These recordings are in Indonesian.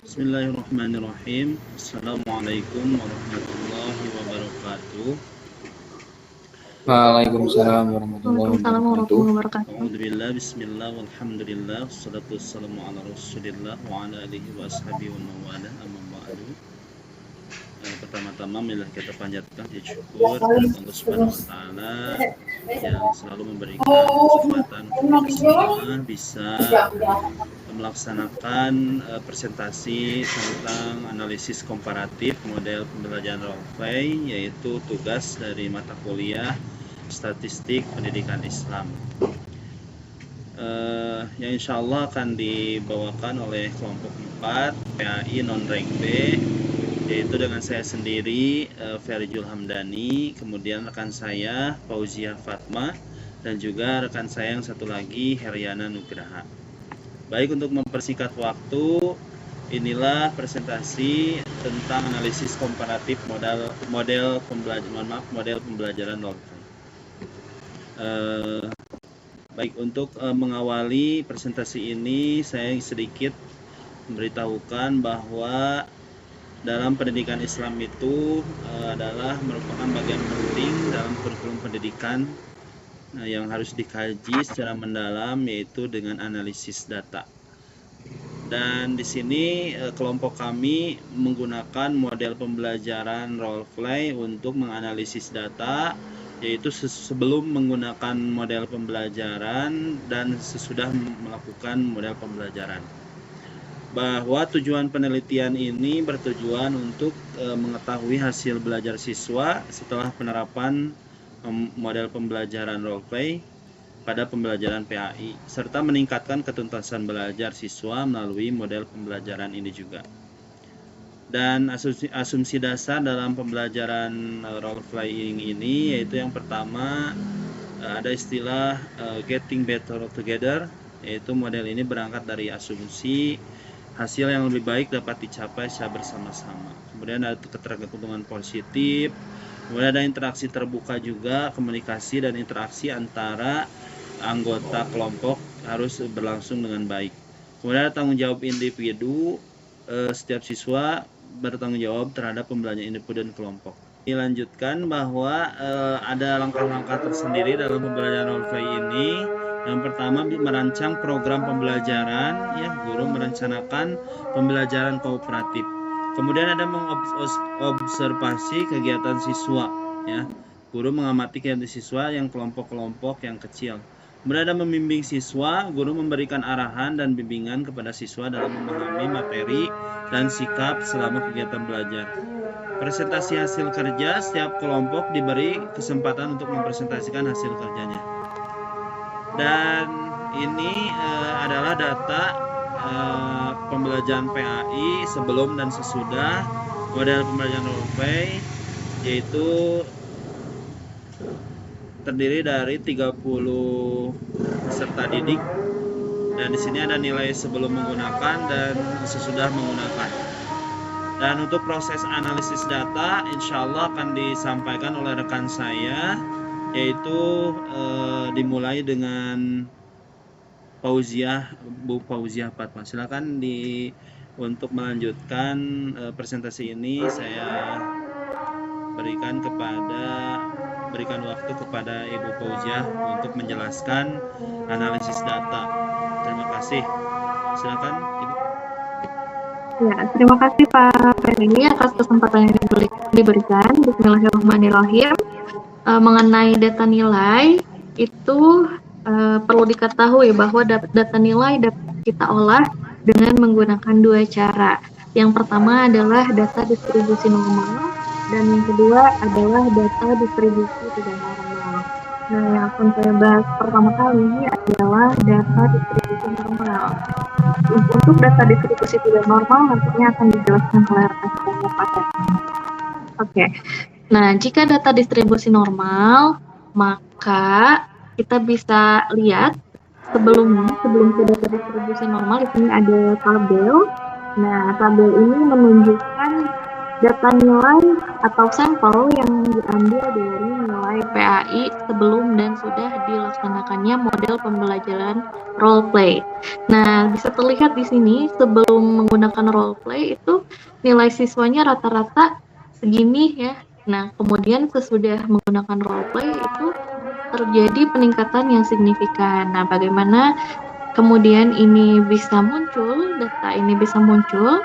Bismillahirrahmanirrahim. Assalamualaikum warahmatullahi wabarakatuh. Waalaikumsalam warahmatullahi Waalaikumsalam wabarakatuh. warahmatullahi wabarakatuh. Alhamdulillah, bismillah, walhamdulillah, wassalatu wassalamu ala rasulillah wa ala alihi wa ashabihi wa mawala amma ba'du. Pertama-tama marilah kita panjatkan syukur kepada Allah Subhanahu wa taala yang selalu memberikan kesempatan kita semua bisa melaksanakan presentasi tentang analisis komparatif model pembelajaran role play, yaitu tugas dari mata kuliah Statistik Pendidikan Islam, yang insya Allah akan dibawakan oleh kelompok 4 PAI non-rank B, yaitu dengan saya sendiri, Ferjul Hamdani, kemudian rekan saya Fauzia Fatma, dan juga rekan saya yang satu lagi Heryana Nugraha. Baik, untuk mempersingkat waktu, inilah presentasi tentang analisis komparatif model pembelajaran role play. Baik, untuk mengawali presentasi ini, saya sedikit memberitahukan bahwa dalam pendidikan Islam itu adalah merupakan bagian penting dalam kurikulum pendidikan yang harus dikaji secara mendalam, yaitu dengan analisis data. Dan di sini kelompok kami menggunakan model pembelajaran role play untuk menganalisis data, yaitu sebelum menggunakan model pembelajaran dan sesudah melakukan model pembelajaran. Bahwa tujuan penelitian ini bertujuan untuk mengetahui hasil belajar siswa setelah penerapan model pembelajaran role play pada pembelajaran PAI, serta meningkatkan ketuntasan belajar siswa melalui model pembelajaran ini juga. Dan asumsi dasar dalam pembelajaran role playing ini yaitu yang pertama, ada istilah getting better together, yaitu model ini berangkat dari asumsi hasil yang lebih baik dapat dicapai secara bersama-sama. Kemudian ada ketergantungan positif, kemudian ada interaksi terbuka juga, komunikasi dan interaksi antara anggota kelompok harus berlangsung dengan baik. Kemudian ada tanggung jawab individu, setiap siswa bertanggung jawab terhadap pembelajaran individu dan kelompok. Dilanjutkan bahwa ada langkah-langkah tersendiri dalam pembelajaran role play ini. Yang pertama, merancang program pembelajaran, ya, guru merencanakan pembelajaran kooperatif. Kemudian ada mengobservasi kegiatan siswa, ya, guru mengamati kegiatan siswa yang kelompok-kelompok yang kecil. Kemudian ada membimbing siswa, guru memberikan arahan dan bimbingan kepada siswa dalam memahami materi dan sikap selama kegiatan belajar. Presentasi hasil kerja, setiap kelompok diberi kesempatan untuk mempresentasikan hasil kerjanya. Dan ini adalah data pembelajaran PAI sebelum dan sesudah model pembelajaran role play, yaitu terdiri dari 30 peserta didik, dan di sini ada nilai sebelum menggunakan dan sesudah menggunakan. Dan untuk proses analisis data insya Allah akan disampaikan oleh rekan saya, yaitu dimulai dengan Bu Fauzia Fatma. Silakan untuk melanjutkan presentasi ini saya berikan waktu kepada Ibu Fauzia untuk menjelaskan analisis data. Terima kasih. Silakan, Ibu. Ya, terima kasih Pak Ferry atas kesempatan yang diberikan. Bismillahirrahmanirrahim. Mengenai data nilai itu perlu diketahui bahwa data nilai dapat kita olah dengan menggunakan dua cara. Yang pertama adalah data distribusi normal, dan yang kedua adalah data distribusi tidak normal. Nah, yang akan saya bahas pertama kali ini adalah data distribusi normal. Untuk data distribusi tidak normal nantinya akan dijelaskan oleh rekan saya pada. Oke. Nah, jika data distribusi normal, maka kita bisa lihat sebelum ke data distribusi normal, di sini ada tabel. Nah, tabel ini menunjukkan data nilai atau sampel yang diambil dari nilai nilai PAI sebelum dan sudah dilaksanakannya model pembelajaran role play. Nah, bisa terlihat di sini sebelum menggunakan role play itu nilai siswanya rata-rata segini ya. Nah, kemudian sesudah menggunakan role play itu terjadi peningkatan yang signifikan. Nah, bagaimana kemudian ini bisa muncul, data ini bisa muncul?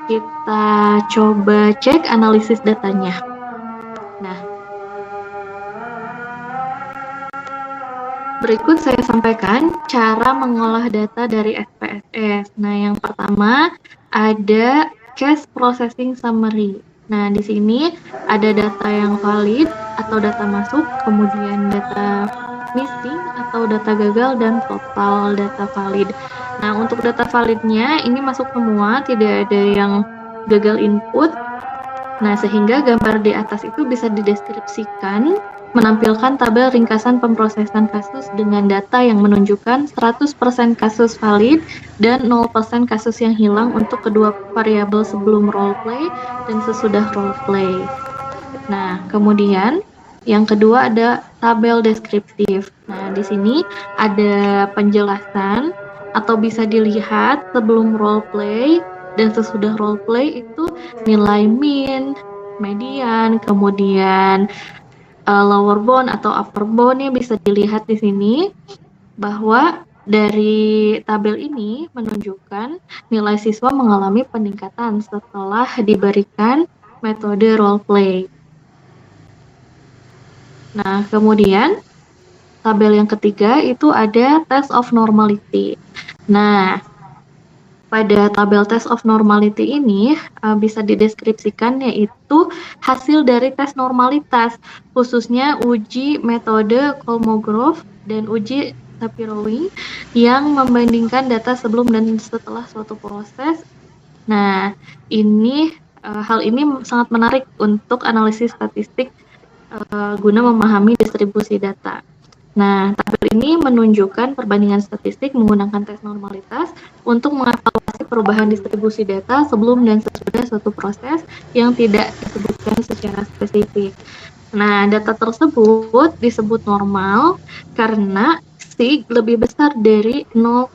Kita coba cek analisis datanya. Nah, berikut saya sampaikan cara mengolah data dari SPSS. Nah, yang pertama ada Case Processing Summary. Nah, di sini ada data yang valid atau data masuk, kemudian data missing atau data gagal, dan total data valid. Nah, untuk data validnya ini masuk semua, tidak ada yang gagal input. Nah, sehingga gambar di atas itu bisa dideskripsikan menampilkan tabel ringkasan pemrosesan kasus dengan data yang menunjukkan 100% kasus valid dan 0% kasus yang hilang untuk kedua variabel sebelum role play dan sesudah role play. Nah, kemudian yang kedua ada tabel deskriptif. Nah, di sini ada penjelasan atau bisa dilihat sebelum role play dan sesudah role play itu nilai min, median, kemudian lower bound atau upper bound-nya bisa dilihat di sini bahwa dari tabel ini menunjukkan nilai siswa mengalami peningkatan setelah diberikan metode role play. Nah, kemudian tabel yang ketiga itu ada test of normality. Nah, pada tabel test of normality ini bisa dideskripsikan yaitu hasil dari tes normalitas, khususnya uji metode Kolmogorov dan uji Shapiro-Wing yang membandingkan data sebelum dan setelah suatu proses. Nah, hal ini sangat menarik untuk analisis statistik guna memahami distribusi data. Nah, tabel ini menunjukkan perbandingan statistik menggunakan tes normalitas untuk mengevaluasi perubahan distribusi data sebelum dan sesudah suatu proses yang tidak disebutkan secara spesifik. Nah, data tersebut disebut normal karena sig lebih besar dari 0,05.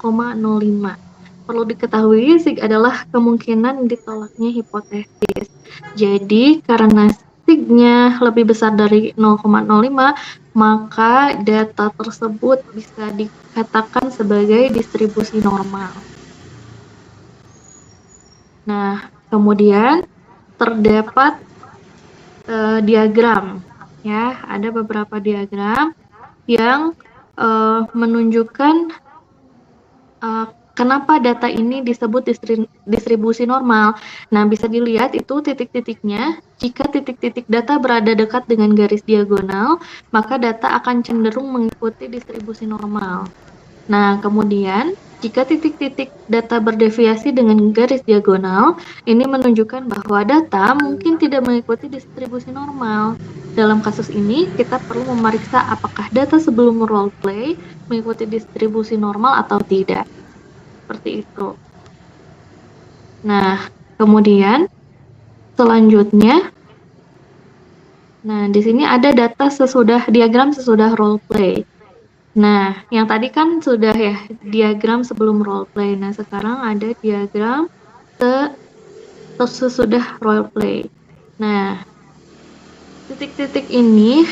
Perlu diketahui, sig adalah kemungkinan ditolaknya hipotesis. Jadi, karena signya lebih besar dari 0,05, maka data tersebut bisa dikatakan sebagai distribusi normal. Nah, kemudian terdapat diagram, ya, ada beberapa diagram yang menunjukkan kenapa data ini disebut distribusi normal. Nah, bisa dilihat itu titik-titiknya. Jika titik-titik data berada dekat dengan garis diagonal, maka data akan cenderung mengikuti distribusi normal. Nah, kemudian jika titik-titik data berdeviasi dengan garis diagonal, ini menunjukkan bahwa data mungkin tidak mengikuti distribusi normal. Dalam kasus ini, kita perlu memeriksa apakah data sebelum role play mengikuti distribusi normal atau tidak. Seperti itu. Nah, kemudian selanjutnya, nah di sini ada data diagram sesudah role play. Nah, yang tadi kan sudah ya diagram sebelum role play. Nah, sekarang ada diagram sesudah role play. Nah, titik-titik ini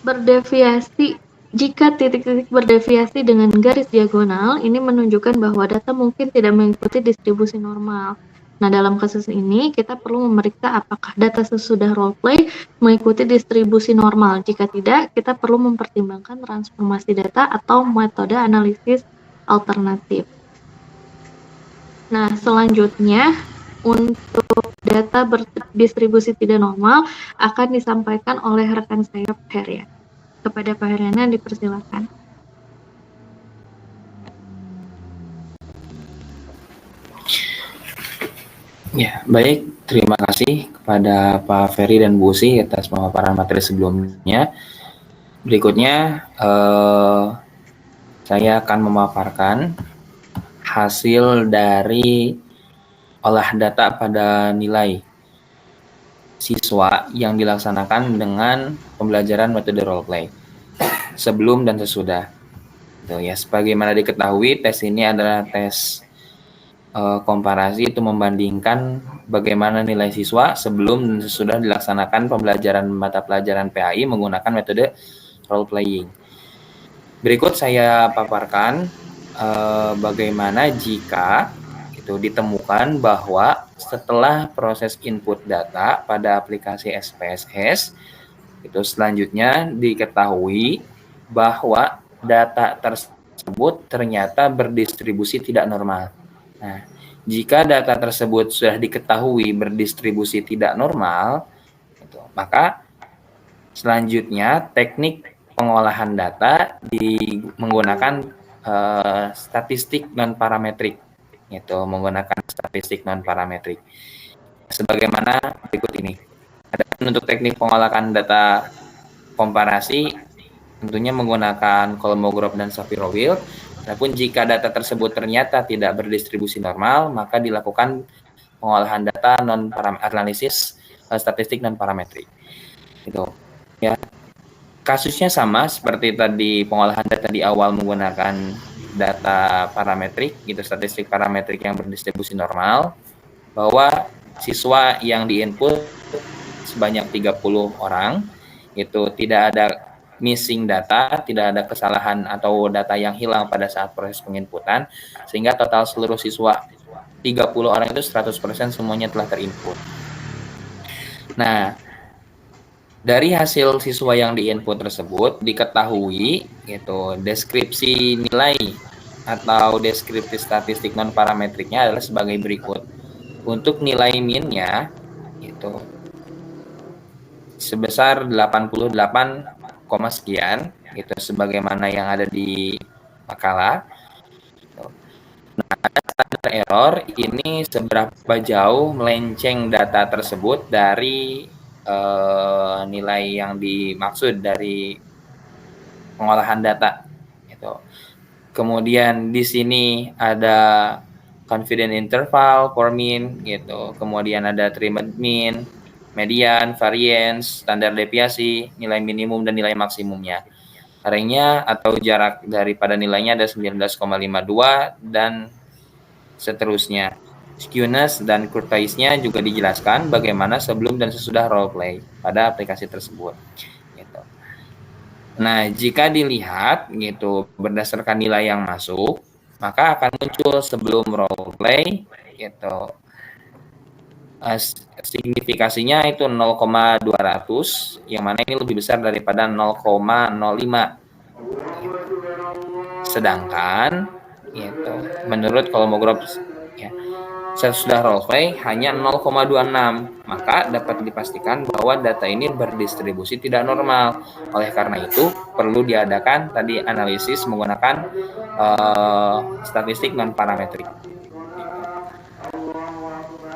berdeviasi. Jika titik-titik berdeviasi dengan garis diagonal, ini menunjukkan bahwa data mungkin tidak mengikuti distribusi normal. Nah, dalam kasus ini, kita perlu memeriksa apakah data sesudah role play mengikuti distribusi normal. Jika tidak, kita perlu mempertimbangkan transformasi data atau metode analisis alternatif. Nah, selanjutnya, untuk data berdistribusi tidak normal akan disampaikan oleh rekan saya, Pak Herian. Kepada Pak Heriana dipersilakan. Ya, baik. Terima kasih kepada Pak Ferry dan Bu Usi atas pemaparan materi sebelumnya. Berikutnya, saya akan memaparkan hasil dari olah data pada nilai. siswa yang dilaksanakan dengan pembelajaran metode role play sebelum dan sesudah. Tuh ya, sebagaimana diketahui, tes ini adalah tes komparasi, itu membandingkan bagaimana nilai siswa sebelum dan sesudah dilaksanakan pembelajaran mata pelajaran PAI menggunakan metode role playing. Berikut saya paparkan bagaimana jika itu ditemukan bahwa setelah proses input data pada aplikasi SPSS, itu selanjutnya diketahui bahwa data tersebut ternyata berdistribusi tidak normal. Nah, jika data tersebut sudah diketahui berdistribusi tidak normal, maka selanjutnya teknik pengolahan data menggunakan statistik non parametrik, yaitu menggunakan statistik non parametrik. Sebagaimana berikut ini. Untuk teknik pengolahan data komparasi tentunya menggunakan Kolmogorov dan Shapiro-Wilk. Adapun jika data tersebut ternyata tidak berdistribusi normal, maka dilakukan pengolahan data analisis statistik non parametrik. Itu ya. Kasusnya sama seperti tadi pengolahan data di awal menggunakan data parametrik, gitu, statistik parametrik yang berdistribusi normal, bahwa siswa yang diinput sebanyak 30 orang, itu tidak ada missing data, tidak ada kesalahan atau data yang hilang pada saat proses penginputan, sehingga total seluruh siswa 30 orang itu 100% semuanya telah terinput. Nah, dari hasil siswa yang diinput tersebut diketahui gitu, deskripsi nilai atau deskripsi statistik non parametriknya adalah sebagai berikut. Untuk nilai minnya itu sebesar 88, sekian gitu, sebagaimana yang ada di makalah. Nah, standar error ini seberapa jauh melenceng data tersebut dari nilai yang dimaksud dari pengolahan data gitu. Kemudian di sini ada confidence interval for mean gitu. Kemudian ada trimmed mean, median, variance, standar deviasi, nilai minimum dan nilai maksimumnya. Range-nya atau jarak daripada nilainya ada 19,52 dan seterusnya. Skewness dan courtesy-nya juga dijelaskan bagaimana sebelum dan sesudah role play pada aplikasi tersebut. Gitu. Nah, jika dilihat gitu berdasarkan nilai yang masuk, maka akan muncul sebelum role play gitu. Signifikasinya itu 0,200, yang mana ini lebih besar daripada 0,05. Sedangkan gitu, menurut Kolmogorov ya, sesudah role play hanya 0,26, maka dapat dipastikan bahwa data ini berdistribusi tidak normal. Oleh karena itu perlu diadakan tadi analisis menggunakan statistik non parametrik.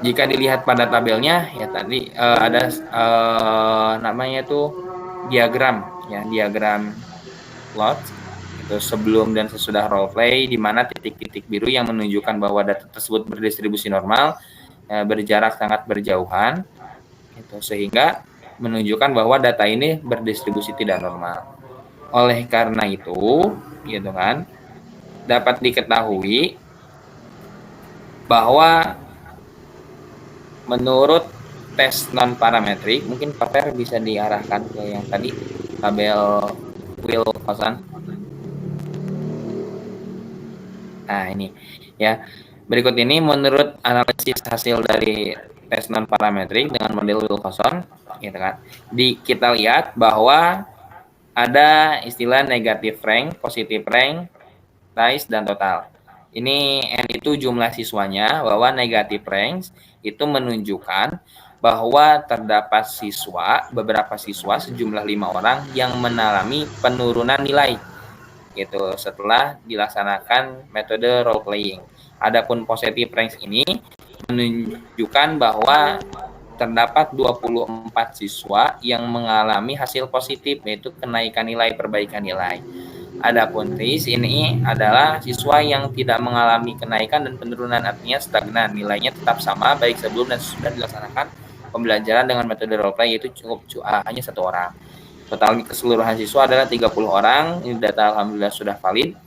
Jika dilihat pada tabelnya ya tadi ada namanya itu diagram ya, diagram plot itu sebelum dan sesudah role play, di mana titik-titik biru yang menunjukkan bahwa data tersebut berdistribusi normal berjarak sangat berjauhan itu, sehingga menunjukkan bahwa data ini berdistribusi tidak normal. Oleh karena itu gitu kan, dapat diketahui bahwa menurut tes non parametrik, mungkin Pak Per bisa diarahkan ke yang tadi tabel Wilcoxon. Nah, ini ya. Berikut ini menurut analisis hasil dari tes non parametrik dengan model Wilcoxon, gitu kan. Kita lihat bahwa ada istilah negatif rank, positif rank, rise dan total. Ini N itu jumlah siswanya, bahwa negatif rank itu menunjukkan bahwa terdapat beberapa siswa sejumlah 5 orang yang mengalami penurunan nilai gitu setelah dilaksanakan metode role playing. Adapun positive rank ini menunjukkan bahwa terdapat 24 siswa yang mengalami hasil positif, yaitu kenaikan nilai, perbaikan nilai. Adapun rise ini adalah siswa yang tidak mengalami kenaikan dan penurunan, artinya stagnan, nilainya tetap sama baik sebelum dan sesudah dilaksanakan pembelajaran dengan metode role play yaitu hanya 1 orang. Total keseluruhan siswa adalah 30 orang. Ini data alhamdulillah sudah valid.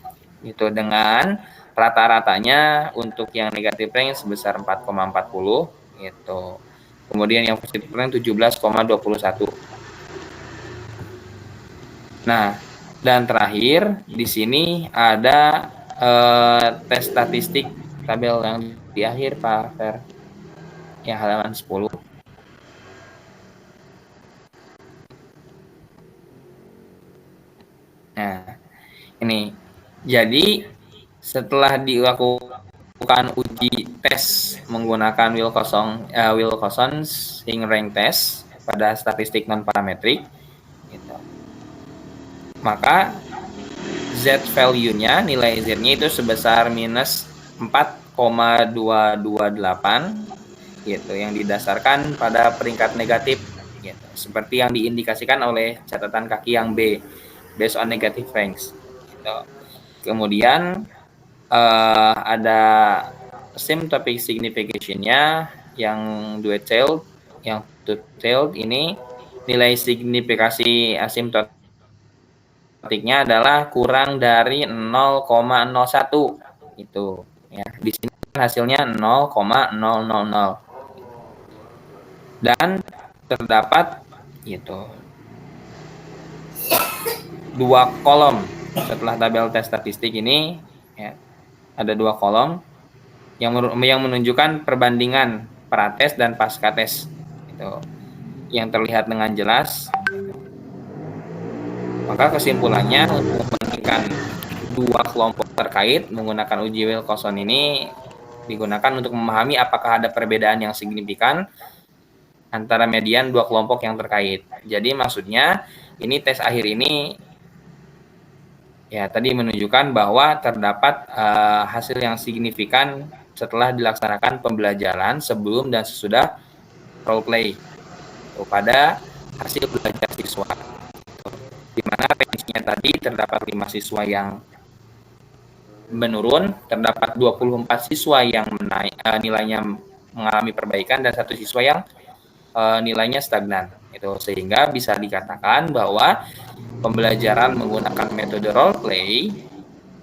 Itu dengan rata-ratanya untuk yang negatif rank sebesar 4,40 gitu. Kemudian yang positif rank 17,21. Nah, dan terakhir di sini ada tes statistik tabel yang di akhir Pak Fer. Ya, halaman 10. Nah, ini. Jadi setelah dilakukan uji tes menggunakan Wilcoxon's rank test pada statistik non parametrik, gitu. Maka Z value-nya, nilai Z-nya itu sebesar minus 4,228 gitu, yang didasarkan pada peringkat negatif gitu, seperti yang diindikasikan oleh catatan kaki yang B, based on negative ranks gitu. Kemudian ada asymptotic signification-nya yang two-tailed ini nilai signifikasi asimptotiknya adalah kurang dari 0,01 itu ya. Di sini hasilnya 0,000 dan terdapat gitu 2 kolom setelah tabel tes statistik ini ya. Ada 2 kolom yang menunjukkan perbandingan prates dan pasca tes itu yang terlihat dengan jelas. Maka kesimpulannya untuk membandingkan 2 kelompok terkait menggunakan uji Wilcoxon ini digunakan untuk memahami apakah ada perbedaan yang signifikan antara median 2 kelompok yang terkait. Jadi maksudnya ini tes akhir ini ya tadi menunjukkan bahwa terdapat hasil yang signifikan setelah dilaksanakan pembelajaran sebelum dan sesudah role play pada hasil belajar siswa. Di mana range-nya tadi terdapat 5 siswa yang menurun, terdapat 24 siswa yang nilainya mengalami perbaikan dan 1 siswa yang nilainya stagnan. Itu sehingga bisa dikatakan bahwa pembelajaran menggunakan metode role play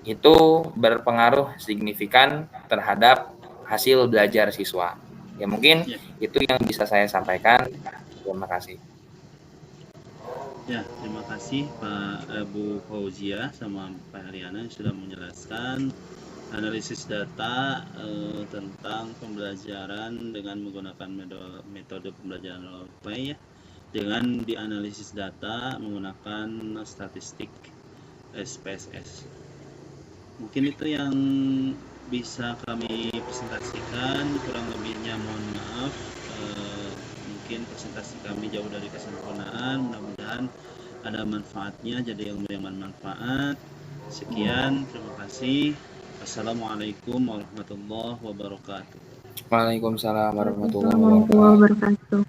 itu berpengaruh signifikan terhadap hasil belajar siswa. Ya mungkin itu yang bisa saya sampaikan. Terima kasih. Ya, terima kasih Pak Bu Fauzia sama Pak Haryana yang sudah menjelaskan analisis data tentang pembelajaran dengan menggunakan metode pembelajaran role play ya, dengan dianalisis data menggunakan statistik SPSS. Mungkin itu yang bisa kami presentasikan, kurang lebihnya mohon maaf. Mungkin presentasi kami jauh dari kesempurnaan, mudah-mudahan ada manfaatnya, jadi ilmu yang bermanfaat. Sekian, terima kasih. Assalamualaikum warahmatullahi wabarakatuh. Waalaikumsalam warahmatullahi Warahmatullahi wabarakatuh.